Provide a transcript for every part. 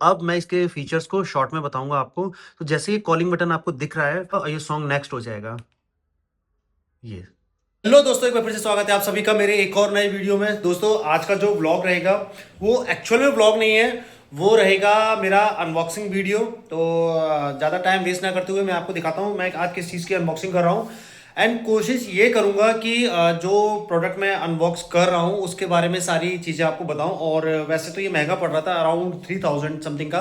अब मैं इसके फीचर्स को शॉर्ट में बताऊँगा आपको। तो जैसे ही कॉलिंग बटन आपको दिख रहा है, ये सॉन्ग नेक्स्ट हो जाएगा। ये। हेलो दोस्तों, एक बार फिर से स्वागत है आप सभी का मेरे एक और नए वीडियो में। दोस्तों, आज का जो व्लॉग रहेगा वो एक्चुअल में व्लॉग नहीं है, वो रहेगा मेरा अनबॉक्सिंग वीडियो। तो ज़्यादा टाइम वेस्ट ना करते हुए मैं आपको दिखाता हूँ मैं आज किस चीज़ की अनबॉक्सिंग कर रहा हूँ। एंड कोशिश ये करूँगा कि जो प्रोडक्ट मैं अनबॉक्स कर रहा हूँ उसके बारे में सारी चीज़ें आपको बताऊँ। और वैसे तो ये महंगा पड़ रहा था, अराउंड 3000 समथिंग का,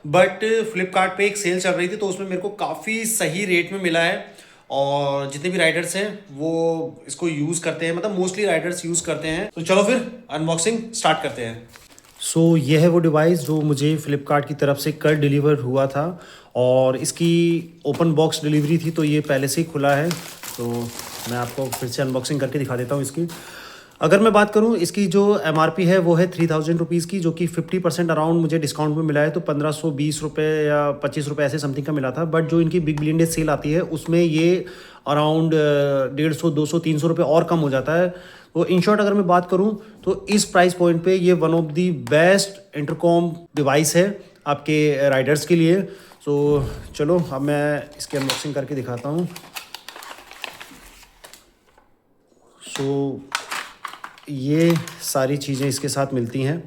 बट फ्लिपकार्ट पे एक सेल चल रही थी तो उसमें मेरे को काफ़ी सही रेट में मिला है। और जितने भी राइडर्स हैं वो इसको यूज़ करते हैं, मतलब मोस्टली राइडर्स यूज़ करते हैं। तो चलो फिर अनबॉक्सिंग स्टार्ट करते हैं। सो ये है वो डिवाइस जो मुझे फ्लिपकार्ट की तरफ से कल डिलीवर हुआ था, और इसकी ओपन बॉक्स डिलीवरी थी तो ये पहले से ही खुला है। तो मैं आपको फिर से अनबॉक्सिंग करके दिखा देता हूँ इसकी। अगर मैं बात करूं, इसकी जो एमआरपी है वो है 3000 रुपीज़ की, जो कि 50% अराउंड मुझे डिस्काउंट में मिला है। तो 1520 रुपये या 25 रुपये ऐसे समथिंग का मिला था। बट जो इनकी बिग बिलियन डे सेल आती है उसमें ये अराउंड 150, 200, 300 रुपये और कम हो जाता है। तो इन शॉर्ट अगर मैं बात करूं तो इस प्राइस पॉइंट पे ये one of the best intercom device है आपके राइडर्स के लिए। तो चलो अब मैं इसकी अनबॉक्सिंग करके दिखाता हूँ। सो ये सारी चीज़ें इसके साथ मिलती हैं,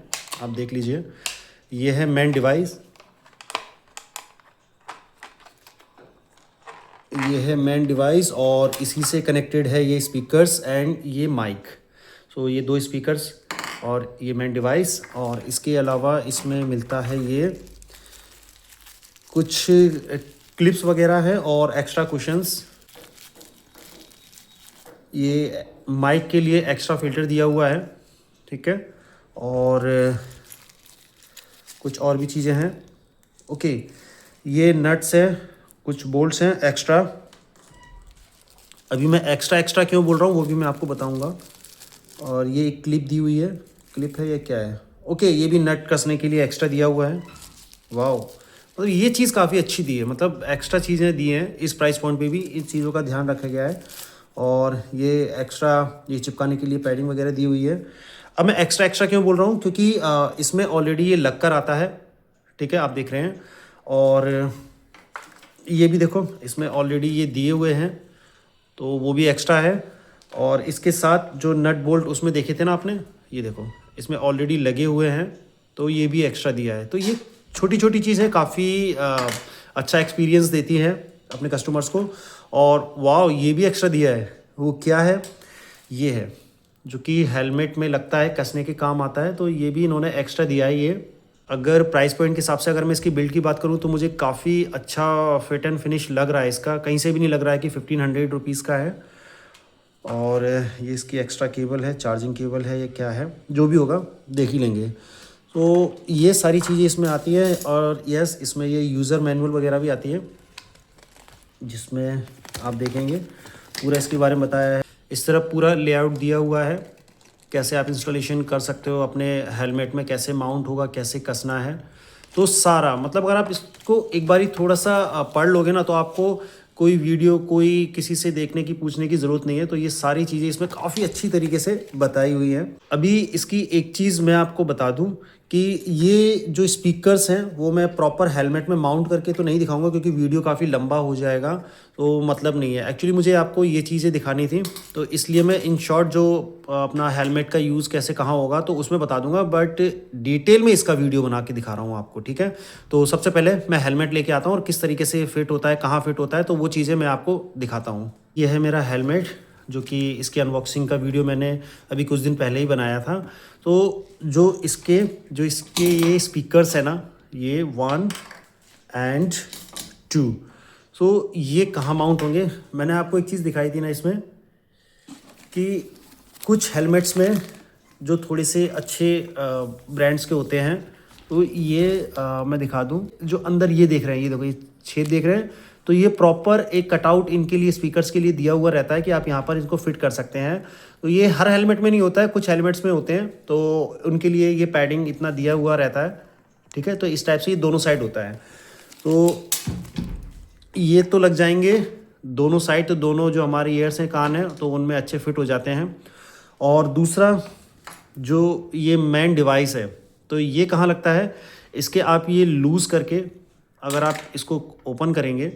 आप देख लीजिए। ये है मेन डिवाइस, ये है मेन डिवाइस, और इसी से कनेक्टेड है ये स्पीकर्स एंड ये माइक। सो ये दो स्पीकर्स और ये मेन डिवाइस। और इसके अलावा इसमें मिलता है ये कुछ क्लिप्स वगैरह है और एक्स्ट्रा कुशंस। ये माइक के लिए एक्स्ट्रा फिल्टर दिया हुआ है, ठीक है। और कुछ और भी चीज़ें हैं। ओके, ये नट्स हैं, कुछ बोल्ट्स हैं एक्स्ट्रा। अभी मैं एक्स्ट्रा एक्स्ट्रा क्यों बोल रहा हूँ वो भी मैं आपको बताऊँगा। और ये एक क्लिप दी हुई है, क्लिप है या क्या है? ओके, ये भी नट कसने के लिए एक्स्ट्रा दिया हुआ है। वाह, मतलब ये चीज़ काफ़ी अच्छी दी है, मतलब एक्स्ट्रा चीज़ें दी हैं इस प्राइस पॉइंट पे भी, इन चीज़ों का ध्यान रखा गया है। और ये एक्स्ट्रा ये चिपकाने के लिए पैडिंग वगैरह दी हुई है। अब मैं एक्स्ट्रा एक्स्ट्रा क्यों बोल रहा हूँ, क्योंकि इसमें ऑलरेडी ये लग कर आता है, ठीक है, आप देख रहे हैं। और ये भी देखो, इसमें ऑलरेडी ये दिए हुए हैं, तो वो भी एक्स्ट्रा है। और इसके साथ जो नट बोल्ट उसमें देखे थे ना आपने, ये देखो इसमें ऑलरेडी लगे हुए हैं, तो ये भी एक्स्ट्रा दिया है। तो ये छोटी छोटी चीज़ें काफ़ी अच्छा एक्सपीरियंस देती हैं अपने कस्टमर्स को। और वाह, ये भी एक्स्ट्रा दिया है। वो क्या है? ये है जो कि हेलमेट में लगता है, कसने के काम आता है, तो ये भी इन्होंने एक्स्ट्रा दिया है। ये अगर प्राइस पॉइंट के हिसाब से अगर मैं इसकी बिल्ड की बात करूँ तो मुझे काफ़ी अच्छा फिट एंड फिनिश लग रहा है इसका। कहीं से भी नहीं लग रहा है कि 1500 रुपीज़ का है। और ये इसकी एक्स्ट्रा केबल है, चार्जिंग केबल है, ये क्या है, जो भी होगा देख ही लेंगे। तो ये सारी चीज़ें इसमें आती है। और यस, इसमें ये यूज़र मैनुअल वगैरह भी आती है, जिसमें आप देखेंगे पूरा इसके बारे में बताया है। इस तरह पूरा लेआउट दिया हुआ है, कैसे आप इंस्टॉलेशन कर सकते हो अपने हेलमेट में, कैसे माउंट होगा, कैसे कसना है। तो सारा, मतलब अगर आप इसको एक बारी थोड़ा सा पढ़ लोगे ना, तो आपको कोई वीडियो, कोई किसी से देखने की, पूछने की ज़रूरत नहीं है। तो ये सारी चीज़ें इसमें काफ़ी अच्छी तरीके से बताई हुई हैं। अभी इसकी एक चीज़ मैं आपको बता दूं कि ये जो स्पीकर्स हैं वो मैं प्रॉपर हेलमेट में माउंट करके तो नहीं दिखाऊंगा, क्योंकि वीडियो काफ़ी लंबा हो जाएगा, तो मतलब नहीं है। एक्चुअली मुझे आपको ये चीज़ें दिखानी थी, तो इसलिए मैं इन शॉर्ट जो अपना हेलमेट का यूज़ कैसे कहाँ होगा तो उसमें बता दूंगा, बट डिटेल में इसका वीडियो बना के दिखा रहा हूँ आपको, ठीक है। तो सबसे पहले मैं हेलमेट लेके आता हूँ और किस तरीके से फिट होता है, कहाँ फिट होता है, तो वो चीज़ें मैं आपको दिखाता हूँ। ये है मेरा हेलमेट, जो कि इसकी अनबॉक्सिंग का वीडियो मैंने अभी कुछ दिन पहले ही बनाया था। तो जो इसके ये स्पीकर्स है ना, ये 1 एंड 2, सो ये कहाँ माउंट होंगे। मैंने आपको एक चीज़ दिखाई थी ना इसमें, कि कुछ हेलमेट्स में जो थोड़े से अच्छे ब्रांड्स के होते हैं, तो ये मैं दिखा दूं, जो अंदर ये देख रहे हैं, ये देखो, ये छेद देख रहे हैं, तो ये प्रॉपर एक कटआउट इनके लिए, स्पीकर्स के लिए दिया हुआ रहता है कि आप यहाँ पर इसको फिट कर सकते हैं। तो ये हर हेलमेट में नहीं होता है, कुछ हेलमेट्स में होते हैं, तो उनके लिए ये पैडिंग इतना दिया हुआ रहता है, ठीक है। तो इस टाइप से ये दोनों साइड होता है, तो ये तो लग जाएंगे दोनों साइड, तो दोनों जो हमारे ईयर्स हैं, कान हैं, तो उनमें अच्छे फिट हो जाते हैं। और दूसरा जो ये मेन डिवाइस है, तो ये कहाँ लगता है, इसके आप ये लूज़ करके अगर आप इसको ओपन करेंगे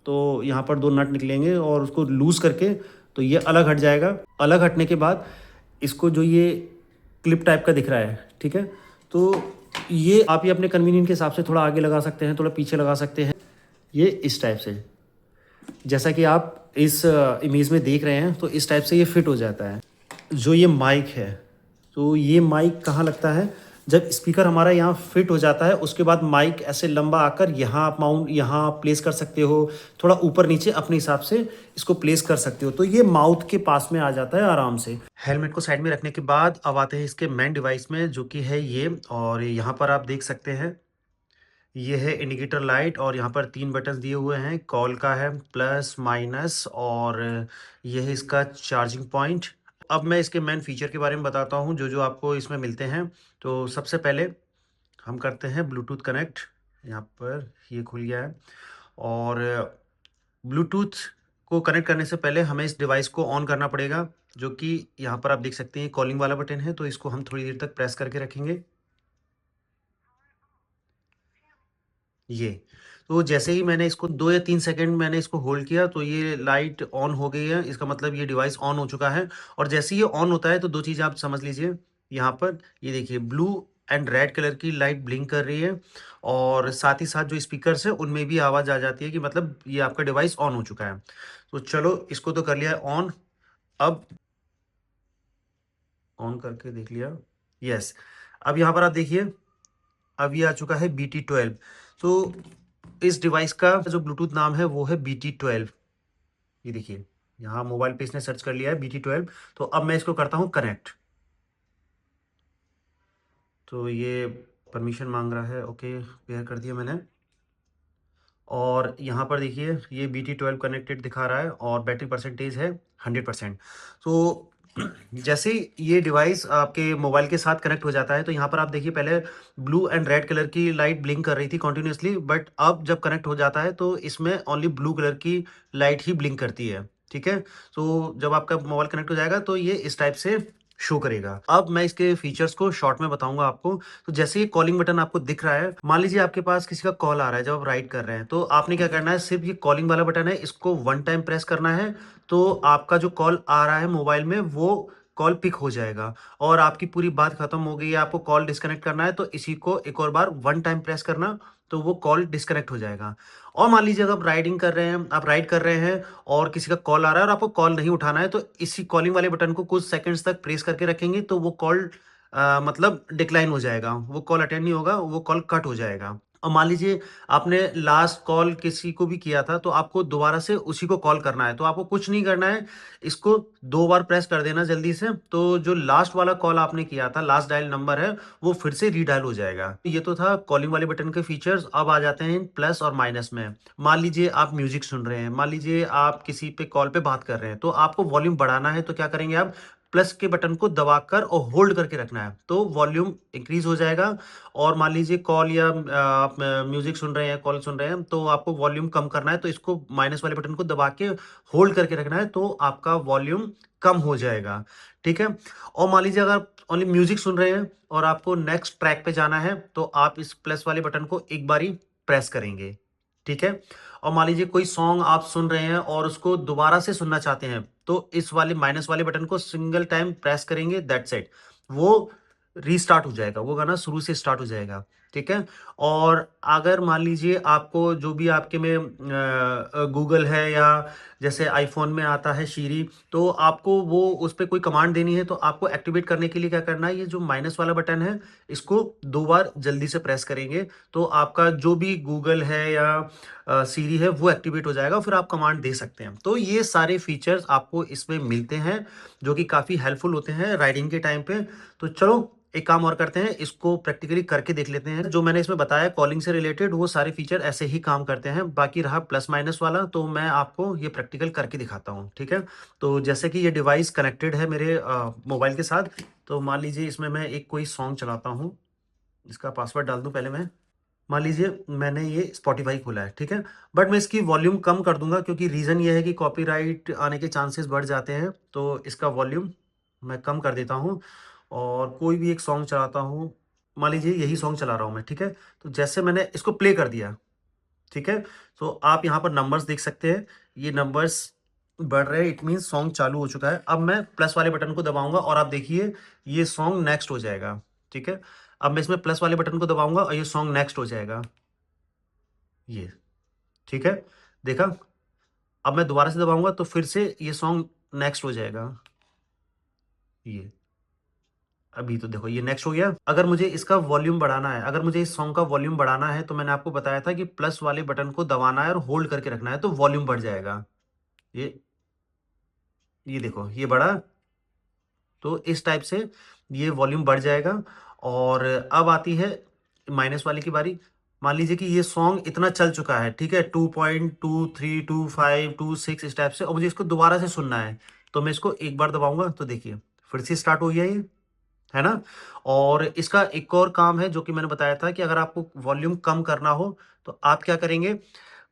तो यहाँ पर 2 नट निकलेंगे और उसको लूज़ करके तो ये अलग हट जाएगा। अलग हटने के बाद इसको जो ये क्लिप टाइप का दिख रहा है, ठीक है? तो ये आप ये अपने कन्वीनियंट के हिसाब से थोड़ा आगे लगा सकते हैं, थोड़ा पीछे लगा सकते हैं। ये इस टाइप से, जैसा कि आप इस इमेज में देख रहे हैं, तो इस टाइप से ये फिट हो जाता है। जो ये माइक है, तो ये माइक कहाँ लगता है? जब स्पीकर हमारा यहाँ फिट हो जाता है, उसके बाद माइक ऐसे लंबा आकर यहाँ आप माउंट यहाँ आप प्लेस कर सकते हो, थोड़ा ऊपर नीचे अपने हिसाब से इसको प्लेस कर सकते हो। तो ये माउथ के पास में आ जाता है आराम से। हेलमेट को साइड में रखने के बाद अब आते हैं इसके मेन डिवाइस में, जो कि है ये। और यहाँ पर आप देख सकते हैं, ये है इंडिकेटर लाइट और यहाँ पर 3 बटन्स दिए हुए हैं। कॉल का है, प्लस, माइनस, और ये है इसका चार्जिंग पॉइंट। अब मैं इसके मेन फीचर के बारे में बताता हूँ, जो आपको इसमें मिलते हैं। तो सबसे पहले हम करते हैं ब्लूटूथ कनेक्ट। यहाँ पर ये खुल गया है और ब्लूटूथ को कनेक्ट करने से पहले हमें इस डिवाइस को ऑन करना पड़ेगा, जो कि यहाँ पर आप देख सकते हैं कॉलिंग वाला बटन है। तो इसको हम थोड़ी देर तक प्रेस करके रखेंगे। ये तो जैसे ही मैंने इसको 2 या 3 सेकंड मैंने इसको होल्ड किया, तो ये लाइट ऑन हो गई है। इसका मतलब ये डिवाइस ऑन हो चुका है। और जैसे ही ये ऑन होता है तो 2 चीज़ आप समझ लीजिए। यहाँ पर ये देखिए, ब्लू एंड रेड कलर की लाइट ब्लिंक कर रही है और साथ ही साथ जो स्पीकर्स है उनमें भी आवाज़ आ जाती है कि मतलब ये आपका डिवाइस ऑन हो चुका है। तो चलो, इसको तो कर लिया है ऑन। अब ऑन करके देख लिया। यस, अब यहाँ पर आप देखिए, अब ये आ चुका है BT12। तो इस डिवाइस का जो ब्लूटूथ नाम है वो है BT12। ये देखिए, यहाँ मोबाइल पे इसने सर्च कर लिया है BT12। तो अब मैं इसको करता हूँ कनेक्ट। तो ये परमिशन मांग रहा है, ओके, पेयर कर दिया मैंने। और यहाँ पर देखिए, ये BT12 कनेक्टेड दिखा रहा है और बैटरी परसेंटेज है 100%। तो जैसे ही ये डिवाइस आपके मोबाइल के साथ कनेक्ट हो जाता है, तो यहाँ पर आप देखिए, पहले ब्लू एंड रेड कलर की लाइट ब्लिंक कर रही थी कॉन्टिन्यूसली, बट अब जब कनेक्ट हो जाता है तो इसमें ओनली ब्लू कलर की लाइट ही ब्लिंक करती है। ठीक है? तो जब आपका मोबाइल कनेक्ट हो जाएगा तो ये इस टाइप से शो करेगा। अब मैं इसके फीचर्स को शॉर्ट में बताऊंगा आपको। तो जैसे ये कॉलिंग बटन आपको दिख रहा है, मान लीजिए आपके पास किसी का कॉल आ रहा है जब आप राइट कर रहे हैं, तो आपने क्या करना है, सिर्फ ये कॉलिंग वाला बटन है, इसको 1 टाइम प्रेस करना है। तो आपका जो कॉल आ रहा है मोबाइल में, वो कॉल पिक हो जाएगा और आपकी पूरी बात खत्म हो गई है। आपको कॉल डिस्कनेक्ट करना है तो इसी को एक और बार 1 टाइम प्रेस करना, तो वो कॉल डिस्कनेक्ट हो जाएगा। और मान लीजिए अगर आप राइडिंग कर रहे हैं, आप राइड कर रहे हैं और किसी का कॉल आ रहा है और आपको कॉल नहीं उठाना है, तो इसी कॉलिंग वाले बटन को कुछ सेकंड्स तक प्रेस करके रखेंगे, तो वो कॉल मतलब डिक्लाइन हो जाएगा, वो कॉल अटेंड नहीं होगा, वो कॉल कट हो जाएगा। और मान लीजिए आपने लास्ट कॉल किसी को भी किया था, तो आपको दोबारा से उसी को कॉल करना है, तो आपको कुछ नहीं करना है, इसको 2 बार प्रेस कर देना जल्दी से, तो जो लास्ट वाला कॉल आपने किया था, लास्ट डायल नंबर है, वो फिर से रीडायल हो जाएगा। ये तो था कॉलिंग वाले बटन के फीचर्स। अब आ जाते हैं प्लस और माइनस में। मान लीजिए आप म्यूजिक सुन रहे हैं, मान लीजिए आप किसी पे कॉल पे बात कर रहे हैं, तो आपको वॉल्यूम बढ़ाना है, तो क्या करेंगे आप, प्लस के बटन को दबाकर और होल्ड करके रखना है, तो वॉल्यूम इंक्रीज हो जाएगा। और मान लीजिए कॉल या आप म्यूजिक सुन रहे हैं, कॉल सुन रहे हैं, तो आपको वॉल्यूम कम करना है, तो इसको माइनस वाले बटन को दबा के होल्ड करके रखना है, तो आपका वॉल्यूम कम हो जाएगा। ठीक है? और मान लीजिए अगर आप ओनली म्यूजिक सुन रहे हैं और आपको नेक्स्ट ट्रैक पे जाना है, तो आप इस प्लस वाले बटन को एक बारी प्रेस करेंगे। ठीक है? और मान लीजिए कोई सॉन्ग आप सुन रहे हैं और उसको दोबारा से सुनना चाहते हैं, तो इस वाले माइनस वाले बटन को सिंगल टाइम प्रेस करेंगे, दैट्स इट। वो रीस्टार्ट हो जाएगा, वो गाना शुरू से स्टार्ट हो जाएगा। ठीक है? और अगर मान लीजिए आपको जो भी आपके में गूगल है या जैसे आईफ़ोन में आता है सिरी, तो आपको वो उस पे कोई कमांड देनी है, तो आपको एक्टिवेट करने के लिए क्या करना है, ये जो माइनस वाला बटन है, इसको 2 बार जल्दी से प्रेस करेंगे, तो आपका जो भी गूगल है या सिरी है, वो एक्टिवेट हो जाएगा, फिर आप कमांड दे सकते हैं। तो ये सारे फीचर्स आपको इसमें मिलते हैं, जो कि काफ़ी हेल्पफुल होते हैं राइडिंग के टाइम पे। तो चलो, एक काम और करते हैं, इसको प्रैक्टिकली करके देख लेते हैं। जो मैंने इसमें बताया कॉलिंग से रिलेटेड, वो सारे फीचर ऐसे ही काम करते हैं। बाकी रहा प्लस माइनस वाला, तो मैं आपको ये प्रैक्टिकल करके दिखाता हूँ। ठीक है? तो जैसे कि ये डिवाइस कनेक्टेड है मेरे मोबाइल के साथ, तो मान लीजिए इसमें मैं एक कोई सॉन्ग चलाता हूँ। इसका पासवर्ड डाल दूँ पहले मैं। मान लीजिए मैंने ये स्पॉटिफ़ाई खोला है, ठीक है? बट मैं इसकी वॉल्यूम कम कर दूँगा, क्योंकि रीज़न ये है कि कॉपीराइट आने के चांसेस बढ़ जाते हैं। तो इसका वॉल्यूम मैं कम कर देता हूँ और कोई भी एक सॉन्ग चलाता हूँ। मान लीजिए यही सॉन्ग चला रहा हूँ मैं, ठीक है? तो जैसे मैंने इसको प्ले कर दिया, ठीक है? तो आप यहाँ पर नंबर्स देख सकते हैं, ये नंबर्स बढ़ रहे हैं, इट मीन्स सॉन्ग चालू हो चुका है। अब मैं प्लस वाले बटन को दबाऊँगा और आप देखिए ये सॉन्ग नेक्स्ट हो जाएगा, ठीक है? अब मैं इसमें प्लस वाले बटन को दबाऊँगा और ये सॉन्ग नेक्स्ट हो जाएगा, ये, ठीक है? देखा? अब मैं दोबारा से दबाऊँगा तो फिर से ये सॉन्ग नेक्स्ट हो जाएगा, ये। अभी तो देखो ये नेक्स्ट हो गया। अगर मुझे इसका वॉल्यूम बढ़ाना है, अगर मुझे इस सॉन्ग का वॉल्यूम बढ़ाना है तो मैंने आपको बताया था कि प्लस वाले बटन को दबाना है और होल्ड करके रखना है तो वॉल्यूम बढ़ जाएगा। ये ये देखो ये बढ़ा, तो इस टाइप से ये वॉल्यूम बढ़ जाएगा। और अब आती है माइनस वाले की बारी। मान लीजिए कि ये सॉन्ग इतना चल चुका है, ठीक है? 2.23, 25, 26 इस टाइप से, और मुझे इसको दोबारा से सुनना है। तो मैं इसको एक बार दबाऊँगा तो देखिए फिर से स्टार्ट हो गया ये, है ना? और इसका एक और काम है जो कि मैंने बताया था कि अगर आपको वॉल्यूम कम करना हो तो आप क्या करेंगे,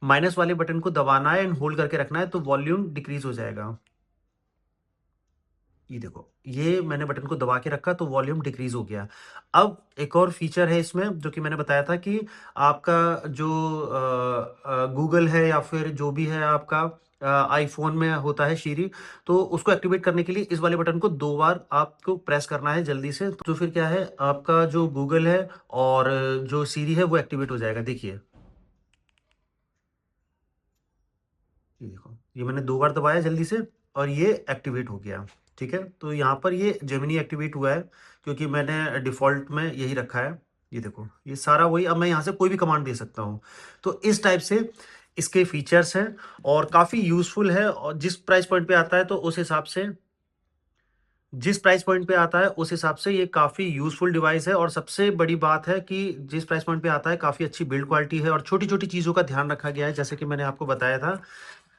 माइनस वाले बटन को दबाना है एंड होल्ड करके रखना है तो वॉल्यूम डिक्रीज़ हो जाएगा। ये देखो, ये मैंने बटन को दबा के रखा तो वॉल्यूम डिक्रीज़ हो गया। अब एक और फीचर है इसमें जो कि मैंने बताया था कि आपका जो गूगल है या फिर जो भी है आपका आईफ़ोन में होता है सिरी, तो उसको एक्टिवेट करने के लिए इस वाले बटन को 2 बार आपको प्रेस करना है जल्दी से। तो फिर क्या है, आपका जो गूगल है और जो सिरी है वो एक्टिवेट हो जाएगा। देखिए, ये देखो, ये मैंने 2 बार दबाया जल्दी से और ये एक्टिवेट हो गया, ठीक है? तो यहाँ पर ये जेमिनी एक्टिवेट हुआ है क्योंकि मैंने डिफ़ॉल्ट में यही रखा है। ये देखो, ये सारा वही, अब मैं यहाँ से कोई भी कमांड दे सकता हूँ। तो इस टाइप से इसके फीचर्स हैं और काफ़ी यूज़फुल है, और जिस प्राइस पॉइंट पे आता है तो उस हिसाब से, जिस प्राइस पॉइंट पे आता है उस हिसाब से ये काफ़ी यूज़फुल डिवाइस है। और सबसे बड़ी बात है कि जिस प्राइस पॉइंट पे आता है काफ़ी अच्छी बिल्ड क्वालिटी है और छोटी-छोटी चीज़ों का ध्यान रखा गया है। जैसे कि मैंने आपको बताया था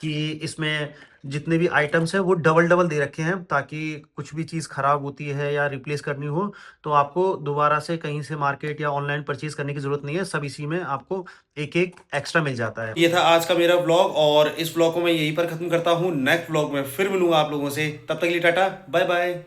कि इसमें जितने भी आइटम्स हैं वो डबल-डबल दे रखे हैं ताकि कुछ भी चीज़ खराब होती है या रिप्लेस करनी हो तो आपको दोबारा से कहीं से मार्केट या ऑनलाइन परचेज़ करने की ज़रूरत नहीं है। सब इसी में आपको एक-एक एक्स्ट्रा मिल जाता है। ये था आज का मेरा व्लॉग और इस व्लॉग को मैं यहीं पर ख़त्म करता हूँ। नेक्स्ट व्लॉग में फिर मिलूँगा आप लोगों से। तब तक के लिए टाटा, बाय-बाय।